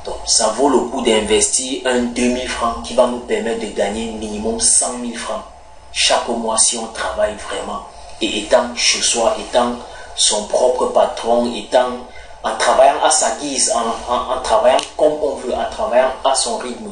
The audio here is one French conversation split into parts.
Donc, ça vaut le coup d'investir un 2000 francs qui va nous permettre de gagner minimum 100 000 francs chaque mois si on travaille vraiment. Et étant chez soi, étant son propre patron, en travaillant à sa guise, en travaillant comme on veut, en travaillant à son rythme.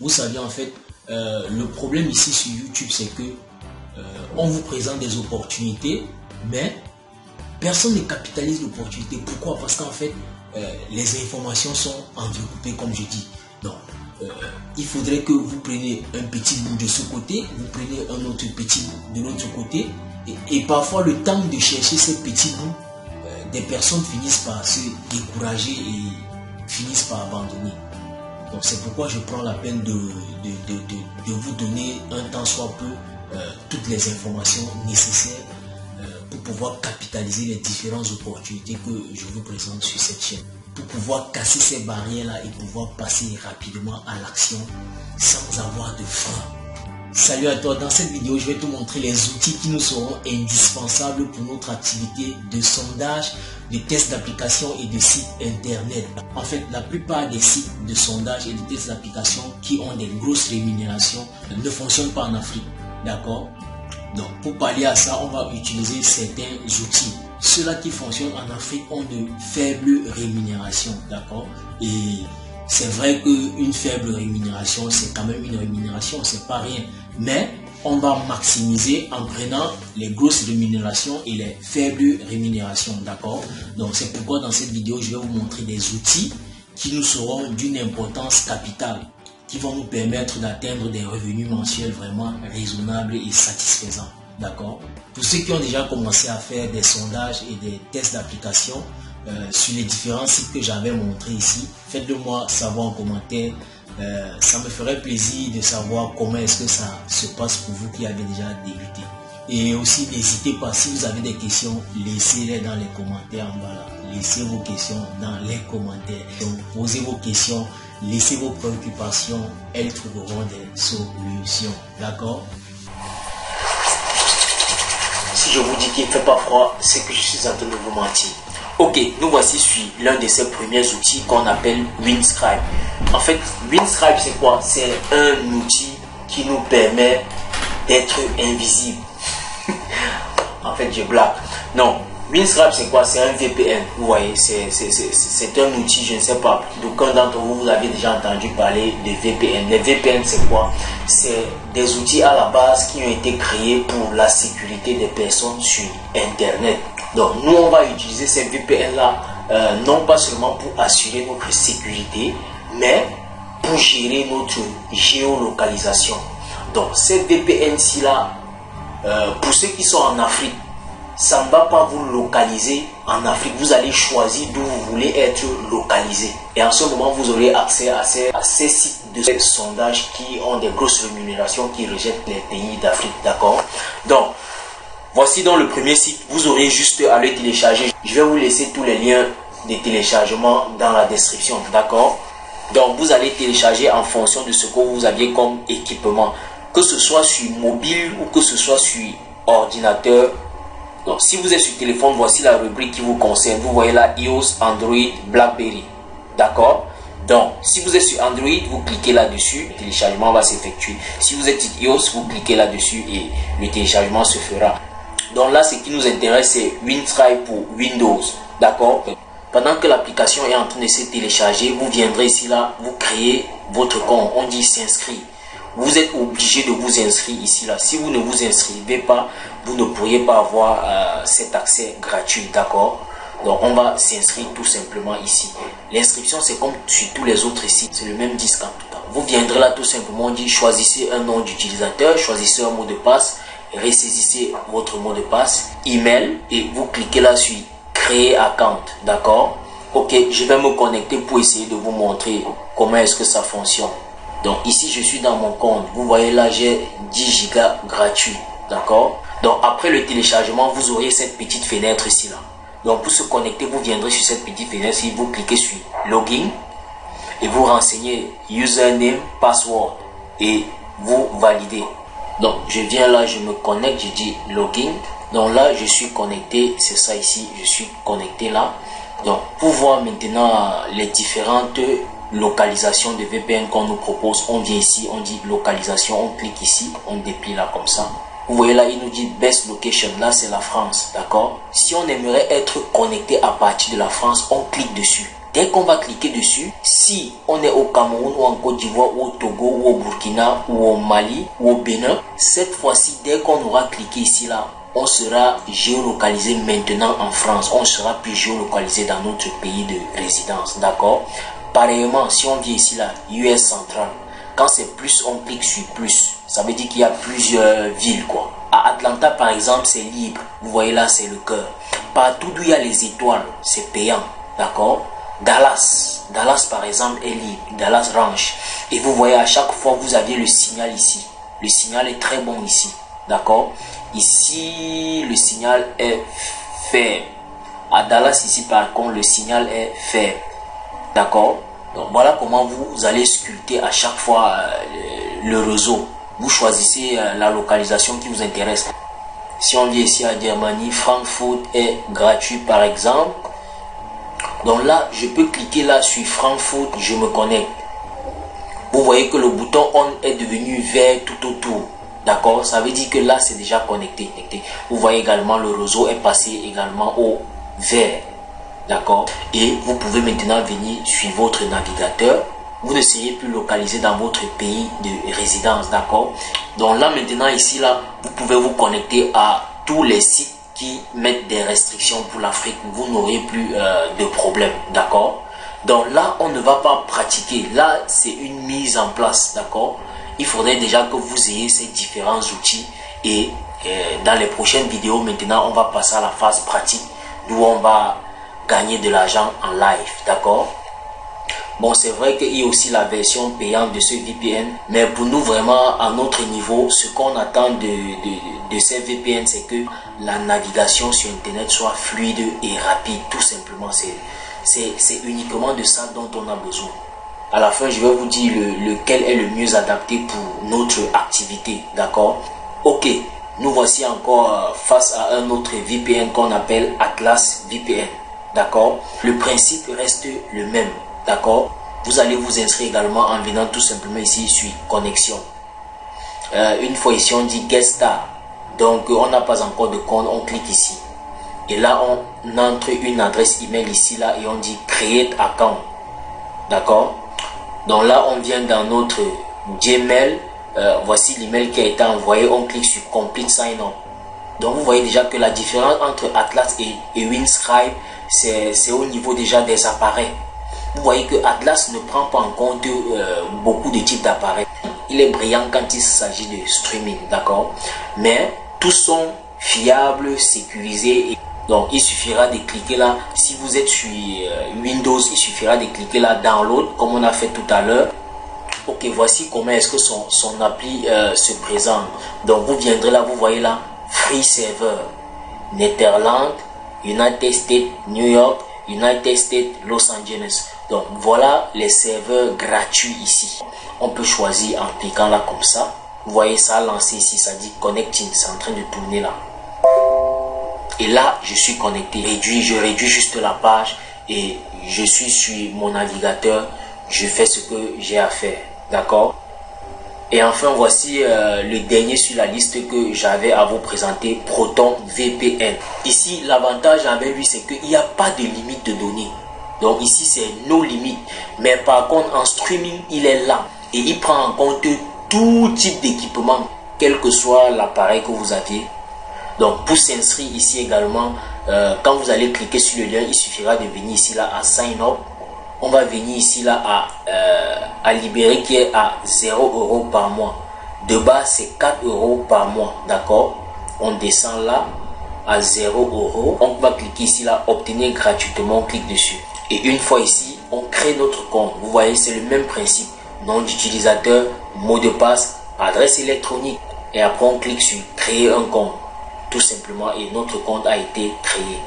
Vous savez, en fait, le problème ici sur YouTube, c'est que on vous présente des opportunités, mais personne ne capitalise l'opportunité. Pourquoi? Parce qu'en fait, les informations sont entrecoupées, comme je dis. Donc, il faudrait que vous preniez un petit bout de ce côté, vous preniez un autre petit bout de l'autre côté, et parfois le temps de chercher ces petits bouts, des personnes finissent par se décourager et finissent par abandonner. Donc c'est pourquoi je prends la peine de vous donner un tant soit peu toutes les informations nécessaires pour pouvoir capitaliser les différentes opportunités que je vous présente sur cette chaîne. Pour pouvoir casser ces barrières-là et pouvoir passer rapidement à l'action sans avoir de frein. Salut à toi, dans cette vidéo, je vais te montrer les outils qui nous seront indispensables pour notre activité de sondage, de tests d'application et de sites internet. En fait, la plupart des sites de sondage et de tests d'application qui ont des grosses rémunérations ne fonctionnent pas en Afrique. D'accord? Donc, pour pallier à ça, on va utiliser certains outils. Ceux-là qui fonctionnent en Afrique ont de faibles rémunérations. D'accord? Et c'est vrai qu'une faible rémunération, c'est quand même une rémunération, c'est pas rien. Mais on va maximiser en prenant les grosses rémunérations et les faibles rémunérations, d'accord? Donc c'est pourquoi dans cette vidéo, je vais vous montrer des outils qui nous seront d'une importance capitale, qui vont nous permettre d'atteindre des revenus mensuels vraiment raisonnables et satisfaisants, d'accord? Pour ceux qui ont déjà commencé à faire des sondages et des tests d'application, sur les différents sites que j'avais montrés ici, faites-le moi savoir en commentaire. Ça me ferait plaisir de savoir comment est-ce que ça se passe pour vous qui avez déjà débuté. Et aussi n'hésitez pas, si vous avez des questions, laissez-les dans les commentaires en bas là. Laissez vos questions dans les commentaires. Donc posez vos questions, laissez vos préoccupations, elles trouveront des solutions. D'accord? Si je vous dis qu'il ne fait pas froid, c'est que je suis en train de vous mentir. Ok, nous voici sur l'un de ces premiers outils qu'on appelle Windscribe. En fait, Windscribe c'est quoi? C'est un outil qui nous permet d'être invisible. En fait, je blague. Non, Windscribe c'est quoi? C'est un VPN. Vous voyez, c'est un outil, je ne sais pas. D'aucuns d'entre vous, vous avez déjà entendu parler de VPN. Les VPN c'est quoi? C'est des outils à la base qui ont été créés pour la sécurité des personnes sur Internet. Donc nous on va utiliser ces VPN là non pas seulement pour assurer notre sécurité, mais pour gérer notre géolocalisation. Donc ces VPN ci là, pour ceux qui sont en Afrique, ça ne va pas vous localiser en Afrique. Vous allez choisir d'où vous voulez être localisé. Et en ce moment, vous aurez accès à ces sites de sondage qui ont des grosses rémunérations, qui rejettent les pays d'Afrique. D'accord? Donc, voici dans le premier site, vous aurez juste à le télécharger. Je vais vous laisser tous les liens de téléchargement dans la description, d'accord? Donc vous allez télécharger en fonction de ce que vous aviez comme équipement, que ce soit sur mobile ou que ce soit sur ordinateur. Donc si vous êtes sur téléphone, voici la rubrique qui vous concerne. Vous voyez là iOS, Android, BlackBerry, d'accord? Donc si vous êtes sur Android, vous cliquez là-dessus, le téléchargement va s'effectuer. Si vous êtes sur iOS, vous cliquez là-dessus et le téléchargement se fera. Donc là, ce qui nous intéresse, c'est Windscribe pour Windows. D'accord? Pendant que l'application est en train de se télécharger, vous viendrez ici, là, vous créez votre compte. On dit s'inscrire. Vous êtes obligé de vous inscrire ici, là. Si vous ne vous inscrivez pas, vous ne pourriez pas avoir cet accès gratuit. D'accord? Donc on va s'inscrire tout simplement ici. L'inscription, c'est comme sur tous les autres sites. C'est le même disque en tout cas. Vous viendrez là tout simplement, on dit choisissez un nom d'utilisateur, choisissez un mot de passe. Ressaisissez votre mot de passe, email, et vous cliquez là sur créer account, d'accord? Ok, je vais me connecter pour essayer de vous montrer comment est-ce que ça fonctionne. Donc ici je suis dans mon compte, vous voyez là j'ai 10 Go gratuit, d'accord? Donc après le téléchargement, vous aurez cette petite fenêtre ici là. Donc pour se connecter, vous viendrez sur cette petite fenêtre ici, vous cliquez sur login et vous renseignez username, password et vous validez. Donc je viens là, je me connecte, je dis login, Donc là, je suis connecté, c'est ça ici, je suis connecté là. Donc, pour voir maintenant les différentes localisations de VPN qu'on nous propose, on vient ici, on dit localisation, on clique ici, on déplie là comme ça. Vous voyez là, il nous dit best location, là c'est la France, d'accord? Si on aimerait être connecté à partir de la France, on clique dessus. Dès qu'on va cliquer dessus, si on est au Cameroun ou en Côte d'Ivoire ou au Togo ou au Burkina ou au Mali ou au Bénin, cette fois-ci, dès qu'on aura cliqué ici là, on sera géolocalisé maintenant en France. On sera plus géolocalisé dans notre pays de résidence, d'accord? Pareillement, si on vient ici là, US Central, quand c'est plus, on clique sur plus. Ça veut dire qu'il y a plusieurs villes, quoi. À Atlanta, par exemple, c'est libre. Vous voyez là, c'est le cœur. Partout où il y a les étoiles, c'est payant, d'accord? Dallas, par exemple, est libre. Dallas Ranch. Et vous voyez, à chaque fois, vous aviez le signal ici. Le signal est très bon ici, d'accord? Ici, le signal est faible. À Dallas, ici, par contre, le signal est faible. D'accord? Donc, voilà comment vous allez sculpter à chaque fois le réseau. Vous choisissez la localisation qui vous intéresse. Si on vient ici à Germanie, Frankfurt est gratuit, par exemple. Donc là, je peux cliquer là sur Frankfurt, je me connecte. Vous voyez que le bouton on est devenu vert tout autour. D'accord, ça veut dire que là c'est déjà connecté. Vous voyez également le réseau est passé également au vert. D'accord, et vous pouvez maintenant venir sur votre navigateur. Vous ne serez plus localisé dans votre pays de résidence. D'accord, donc là maintenant ici là, vous pouvez vous connecter à tous les sites qui mettent des restrictions pour l'Afrique. Vous n'aurez plus de problème. D'accord, donc là on ne va pas pratiquer. Là c'est une mise en place. D'accord, il faudrait déjà que vous ayez ces différents outils et dans les prochaines vidéos maintenant on va passer à la phase pratique d'où on va gagner de l'argent en live, d'accord? Bon, c'est vrai qu'il y a aussi la version payante de ce VPN, mais pour nous vraiment à notre niveau, ce qu'on attend de ces VPN, c'est que la navigation sur internet soit fluide et rapide, tout simplement. C'est uniquement de ça dont on a besoin. À la fin, je vais vous dire lequel est le mieux adapté pour notre activité, d'accord? Ok, nous voici encore face à un autre VPN qu'on appelle Atlas VPN, d'accord? Le principe reste le même, d'accord? Vous allez vous inscrire également en venant tout simplement ici sur connexion. Une fois ici, on dit Get Start. Donc, on n'a pas encore de compte, on clique ici. Et là, on entre une adresse email ici, là, et on dit Create Account, d'accord? Donc là, on vient dans notre Gmail. Voici l'email qui a été envoyé. On clique sur Complete Sign Up. Donc vous voyez déjà que la différence entre Atlas et WinScribe, c'est au niveau déjà des appareils. Vous voyez que Atlas ne prend pas en compte beaucoup de types d'appareils. Il est brillant quand il s'agit de streaming, d'accord? Mais tous sont fiables, sécurisés. Donc il suffira de cliquer là. Si vous êtes sur Windows, il suffira de cliquer là Download comme on a fait tout à l'heure. Ok, voici comment est-ce que son appli se présente. Donc vous viendrez là, vous voyez là, Free Server, Netherlands, United States, New York, United States, Los Angeles. Donc voilà les serveurs gratuits ici. On peut choisir en cliquant là comme ça. Vous voyez ça a lancé ici, ça dit Connecting, c'est en train de tourner là. Et là, je suis connecté. Je réduis juste la page et je suis sur mon navigateur. Je fais ce que j'ai à faire. D'accord? Et enfin, voici le dernier sur la liste que j'avais à vous présenter, Proton VPN. Ici, l'avantage avec lui, c'est qu'il n'y a pas de limite de données. Donc ici, c'est nos limites. Mais par contre, en streaming, il est là. Et il prend en compte tout type d'équipement, quel que soit l'appareil que vous aviez. Donc pour s'inscrire ici également, quand vous allez cliquer sur le lien, il suffira de venir ici là à Sign Up. On va venir ici là à libérer qui est à 0 € par mois. De base c'est 4 € par mois, d'accord? On descend là à 0 €. On va cliquer ici là, obtenir gratuitement, on clique dessus. Et une fois ici, on crée notre compte. Vous voyez, c'est le même principe. Nom d'utilisateur, mot de passe, adresse électronique. Et après on clique sur créer un compte. Tout simplement, et notre compte a été créé.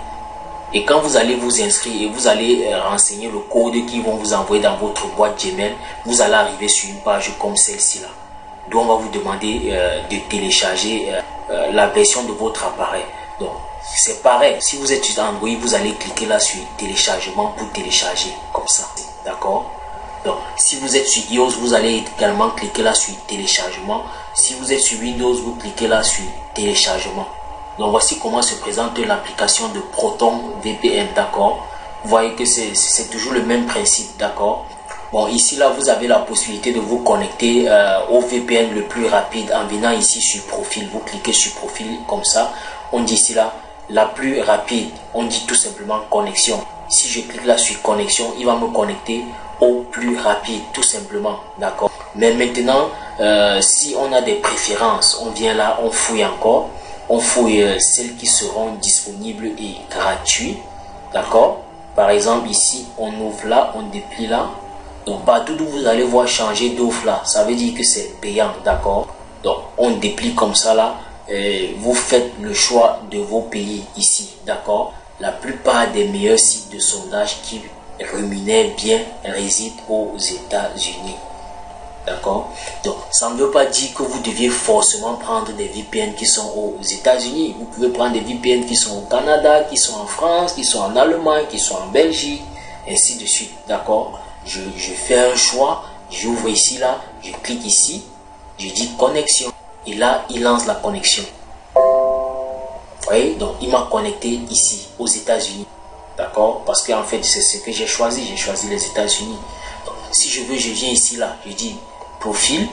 Et quand vous allez vous inscrire et vous allez renseigner le code qu'ils vont vous envoyer dans votre boîte Gmail, vous allez arriver sur une page comme celle-ci là, d'où on va vous demander de télécharger la version de votre appareil. Donc, c'est pareil. Si vous êtes sur Android, vous allez cliquer là sur téléchargement pour télécharger. Comme ça. D'accord? Donc, si vous êtes sur iOS, vous allez également cliquer là sur téléchargement. Si vous êtes sur Windows, vous cliquez là sur téléchargement. Donc, voici comment se présente l'application de Proton VPN. D'accord? Vous voyez que c'est toujours le même principe. D'accord? Bon, ici, là, vous avez la possibilité de vous connecter au VPN le plus rapide en venant ici sur profil. Vous cliquez sur profil comme ça. On dit ici, là, la plus rapide. On dit tout simplement connexion. Si je clique là sur connexion, il va me connecter au plus rapide, tout simplement. D'accord? Mais maintenant, si on a des préférences, on vient là, on fouille encore. On fouille celles qui seront disponibles et gratuites. D'accord? Par exemple, ici, on ouvre là, on déplie là. Donc, partout où vous allez voir changer d'offre là, ça veut dire que c'est payant. D'accord? Donc, on déplie comme ça là. Vous faites le choix de vos pays ici. D'accord? La plupart des meilleurs sites de sondage qui rémunèrent bien résident aux États-Unis. D'accord? Donc, ça ne veut pas dire que vous deviez forcément prendre des VPN qui sont aux États-Unis. Vous pouvez prendre des VPN qui sont au Canada, qui sont en France, qui sont en Allemagne, qui sont en Belgique, ainsi de suite. D'accord? Je fais un choix, j'ouvre ici, là, je clique ici, je dis connexion. Et là, il lance la connexion. Vous voyez? Donc, il m'a connecté ici, aux États-Unis. D'accord? Parce qu'en fait, c'est ce que j'ai choisi. J'ai choisi les États-Unis. Si je veux, je viens ici, là, je dis profil,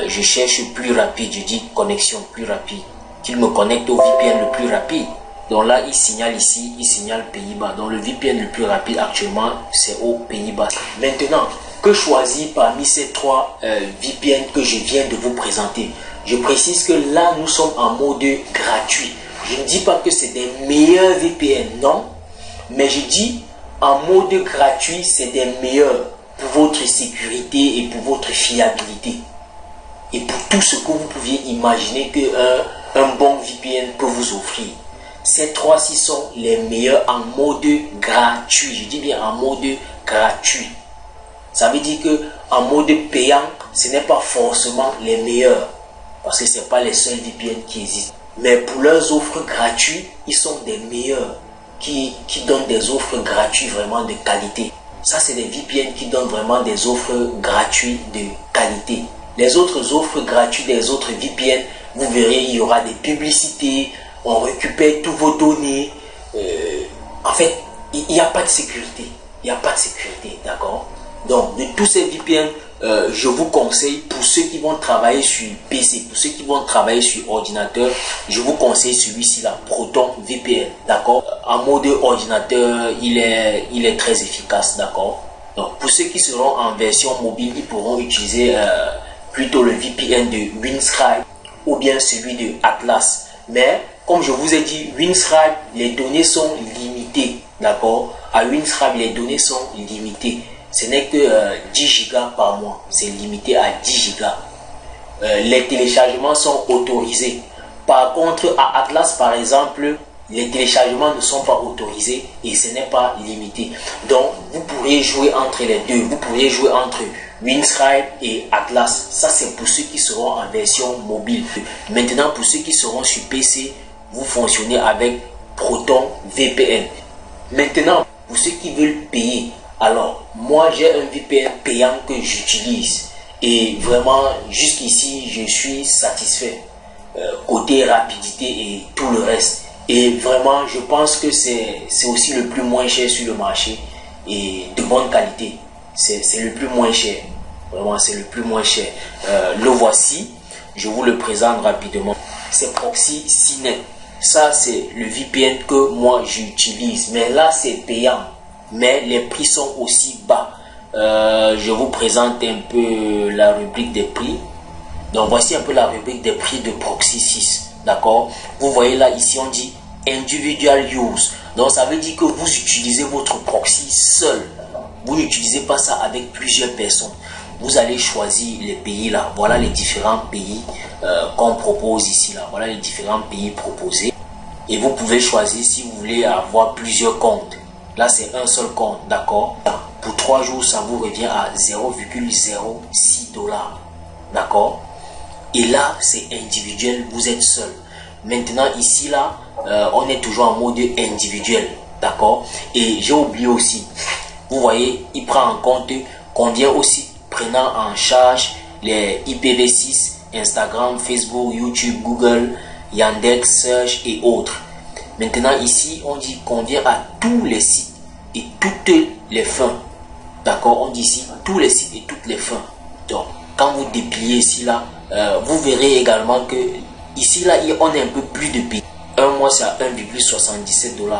je cherche plus rapide, je dis connexion plus rapide, qu'il me connecte au VPN le plus rapide. Donc là, il signale ici, il signale Pays-Bas. Donc le VPN le plus rapide actuellement, c'est aux Pays-Bas. Maintenant, que choisir parmi ces trois VPN que je viens de vous présenter? Je précise que là, nous sommes en mode gratuit. Je ne dis pas que c'est des meilleurs VPN, non. Mais je dis en mode gratuit, c'est des meilleurs pour votre sécurité et pour votre fiabilité. Et pour tout ce que vous pouviez imaginer qu'un bon VPN peut vous offrir. Ces trois-ci sont les meilleurs en mode gratuit. Je dis bien en mode gratuit. Ça veut dire que en mode payant, ce n'est pas forcément les meilleurs. Parce que ce n'est pas les seuls VPN qui existent. Mais pour leurs offres gratuites, ils sont des meilleurs. Qui donnent des offres gratuites vraiment de qualité. Ça, c'est des VPN qui donnent vraiment des offres gratuites de qualité. Les autres offres gratuites des autres VPN, vous verrez, il y aura des publicités, on récupère tous vos données. En fait, il n'y a pas de sécurité. Il n'y a pas de sécurité, d'accord? Donc, de tous ces VPN, je vous conseille, pour ceux qui vont travailler sur PC, pour ceux qui vont travailler sur ordinateur, je vous conseille celui-ci là, Proton VPN, d'accord? En mode ordinateur, il est très efficace, d'accord? Donc, pour ceux qui seront en version mobile, ils pourront utiliser plutôt le VPN de Windscribe ou bien celui de Atlas. Mais, comme je vous ai dit, Windscribe, les données sont limitées, d'accord? À Windscribe, les données sont limitées. Ce n'est que 10 gigas par mois. C'est limité à 10 gigas. Les téléchargements sont autorisés. Par contre, à Atlas, par exemple, les téléchargements ne sont pas autorisés et ce n'est pas limité. Donc, vous pourriez jouer entre les deux. Vous pourriez jouer entre Windscribe et Atlas. Ça, c'est pour ceux qui seront en version mobile. Maintenant, pour ceux qui seront sur PC, vous fonctionnez avec Proton VPN. Maintenant, pour ceux qui veulent payer, alors, moi, j'ai un VPN payant que j'utilise. Et vraiment, jusqu'ici, je suis satisfait. Côté rapidité et tout le reste. Et vraiment, je pense que c'est aussi le plus moins cher sur le marché. Et de bonne qualité. C'est le plus moins cher. Vraiment, c'est le plus moins cher. Le voici. Je vous le présente rapidement. C'est Proxy CNET. Ça, c'est le VPN que moi, j'utilise. Mais là, c'est payant. Mais les prix sont aussi bas. Je vous présente un peu la rubrique des prix. Donc voici un peu la rubrique des prix de Proxy 6. D'accord? Vous voyez là, ici on dit individual use. Donc ça veut dire que vous utilisez votre proxy seul. Vous n'utilisez pas ça avec plusieurs personnes. Vous allez choisir les pays là. Voilà les différents pays qu'on propose ici là. Voilà les différents pays proposés. Et vous pouvez choisir si vous voulez avoir plusieurs comptes. Là, c'est un seul compte, d'accord? Pour 3 jours, ça vous revient à 0,06 $. D'accord? Et là, c'est individuel, vous êtes seul. Maintenant, ici, là, on est toujours en mode individuel. D'accord? Et j'ai oublié aussi, vous voyez, il prend en compte combien aussi prenant en charge les IPv6, Instagram, Facebook, YouTube, Google, Yandex, Search et autres. Maintenant, ici, on dit combien à tous les sites et toutes les fins. D'accord? On dit ici tous les sites et toutes les fins. Donc, quand vous dépliez ici, là, vous verrez également que ici, là, on est un peu plus de pays. Un mois, c'est à 1,77 $.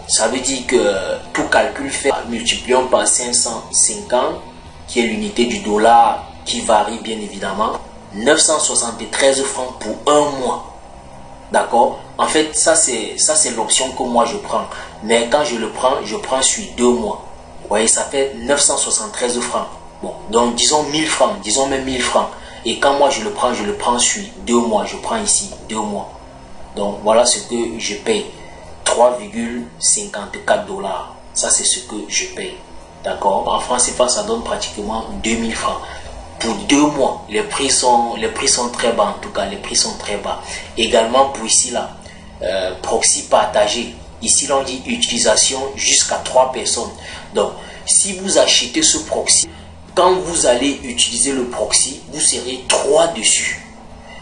Ça veut dire que tout calcul fait, multiplions par 550, qui est l'unité du dollar, qui varie bien évidemment, 973 francs pour un mois. D'accord? En fait, ça c'est l'option que moi je prends. Mais quand je prends sur 2 mois. Vous voyez, ça fait 973 francs. Bon, donc disons 1000 francs, disons même 1000 francs. Et quand moi je le prends sur 2 mois. Je prends ici 2 mois. Donc voilà ce que je paye. 3,54 $. Ça c'est ce que je paye. D'accord? En francs CFA, ça donne pratiquement 2000 francs. Pour 2 mois, les prix sont très bas. En tout cas, les prix sont très bas. Également pour ici là, proxy partagé. Ici là, on dit utilisation jusqu'à 3 personnes. Donc, si vous achetez ce proxy, quand vous allez utiliser le proxy, vous serez 3 dessus.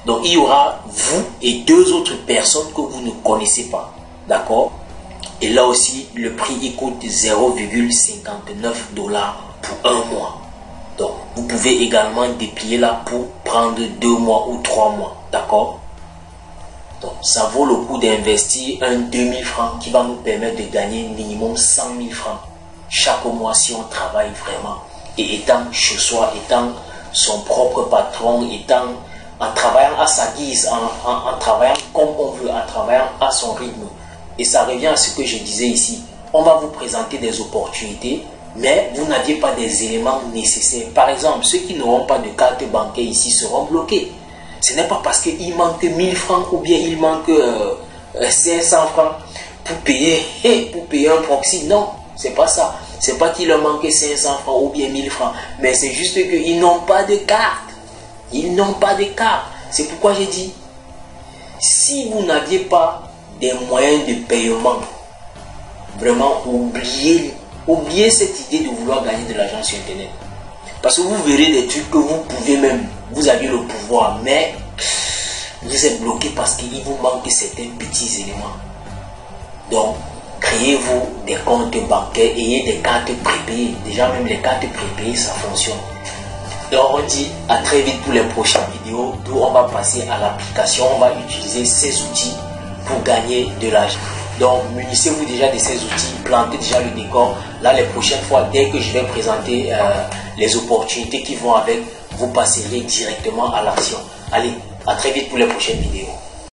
Donc, il y aura vous et 2 autres personnes que vous ne connaissez pas. D'accord? Et là aussi, le prix il coûte 0,59 $ pour un mois. Donc, vous pouvez également déplier là pour prendre 2 mois ou 3 mois. D'accord? Donc, ça vaut le coup d'investir un 2000 francs qui va nous permettre de gagner minimum 100 000 francs chaque mois si on travaille vraiment. Et étant chez soi, étant son propre patron, en travaillant à sa guise, en travaillant comme on veut, en travaillant à son rythme. Et ça revient à ce que je disais ici. On va vous présenter des opportunités, mais vous n'aviez pas des éléments nécessaires. Par exemple, ceux qui n'auront pas de carte bancaire ici seront bloqués. Ce n'est pas parce qu'il manque 1000 francs ou bien il manque 500 francs pour payer un proxy. Non, c'est pas ça. C'est pas qu'il leur manque 500 francs ou bien 1000 francs, mais c'est juste qu'ils n'ont pas de carte. Ils n'ont pas de carte. C'est pourquoi j'ai dit, si vous n'aviez pas des moyens de paiement, vraiment oubliez cette idée de vouloir gagner de l'argent sur internet, parce que vous verrez des trucs que vous pouvez même, vous avez le pouvoir, mais vous êtes bloqué parce qu'il vous manque certains petits éléments. Donc créez-vous des comptes bancaires, ayez des cartes prépayées. Déjà même les cartes prépayées, ça fonctionne. Donc on dit à très vite pour les prochaines vidéos d'où on va passer à l'application. On va utiliser ces outils pour gagner de l'argent. Donc munissez-vous déjà de ces outils, plantez déjà le décor. Là les prochaines fois, dès que je vais présenter les opportunités qui vont avec, vous passerez directement à l'action. Allez, à très vite pour les prochaines vidéos.